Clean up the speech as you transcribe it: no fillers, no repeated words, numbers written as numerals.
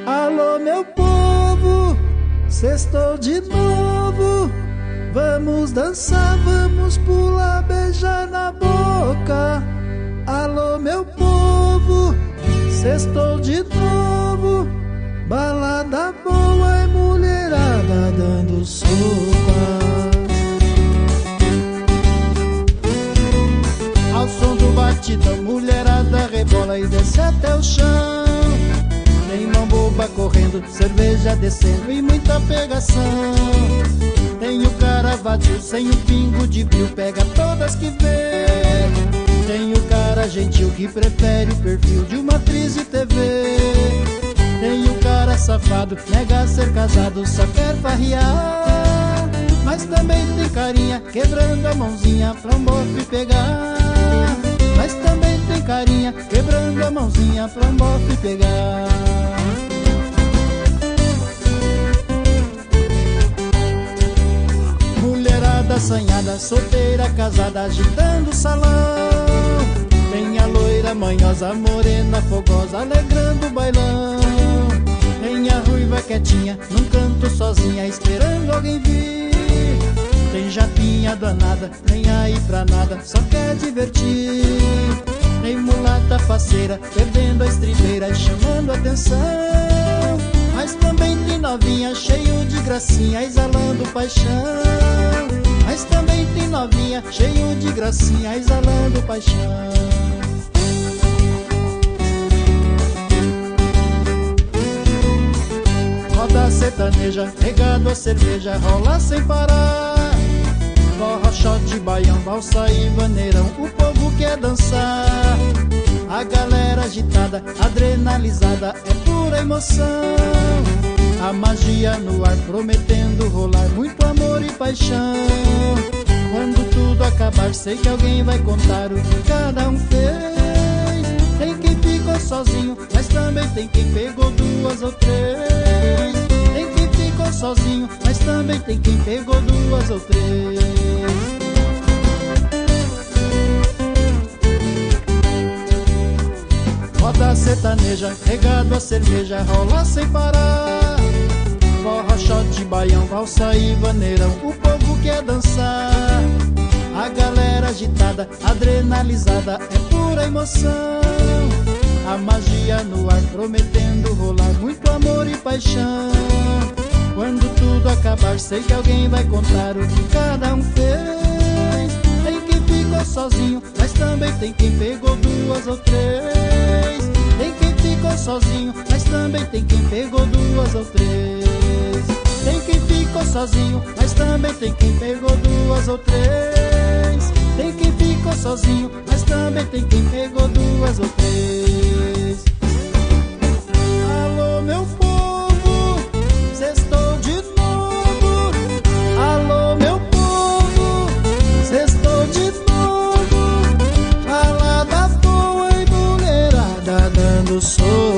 Alô, meu povo, sextou de novo. Vamos dançar, vamos pular, beijar na boca. Alô, meu povo, sextou de novo. Balada boa e mulherada dando sopa. Ao som do batidão, mulherada rebola e desce até o chão. Tem mão boba correndo, cerveja descendo e muita pegação. Tem o cara vadio sem um pingo de brilho, pega todas que vê. Tem o cara gentil que prefere o perfil de uma atriz de TV. Tem o cara safado, nega ser casado, só quer farrear. Mas também tem carinha quebrando a mãozinha pra um bofe pegar. Mas também tem carinha quebrando a mãozinha pra um bofe pegar. Mulherada assanhada, solteira, casada, agitando o salão. Tem a loira manhosa, morena, fogosa, alegrando o bailão. Tem a ruiva quietinha, num canto sozinha, esperando alguém vir. Tem japinha danada, nem aí pra nada, só quer divertir. Tem mulata faceira, perdendo a estribeira e chamando atenção. Mas também tem novinha, cheio de gracinha, exalando paixão. Mas também tem novinha, cheio de gracinha, exalando paixão. Roda sertaneja, regado a cerveja, rola sem parar. Forró, shot, baião, valsa e vaneirão, o povo quer dançar. A galera agitada, adrenalizada, é pura emoção. A magia no ar, prometendo rolar muito amor e paixão. Quando tudo acabar, sei que alguém vai contar o que cada um fez. Tem quem ficou sozinho, mas também tem quem pegou duas ou três. Tem quem ficou sozinho, mas também tem quem pegou duas ou três. Roda sertaneja, regado a cerveja, rola sem parar. Forró, shot, baião, valsa e vaneirão, o povo quer dançar. A galera agitada, adrenalizada, é pura emoção. A magia no ar, prometendo rolar muito amor e paixão. Quando tudo acabar, sei que alguém vai contar o que cada um fez. Tem quem ficou sozinho, mas também tem quem pegou duas ou três. Tem quem ficou sozinho, mas também tem quem pegou duas ou três. Tem quem ficou sozinho, mas também tem quem pegou duas ou três. Tem quem ficou sozinho, mas também tem quem pegou duas ou três. Alô, meu povo, sextou de novo. Alô, meu povo, sextou de novo. Balada boa e mulherada dando sopa.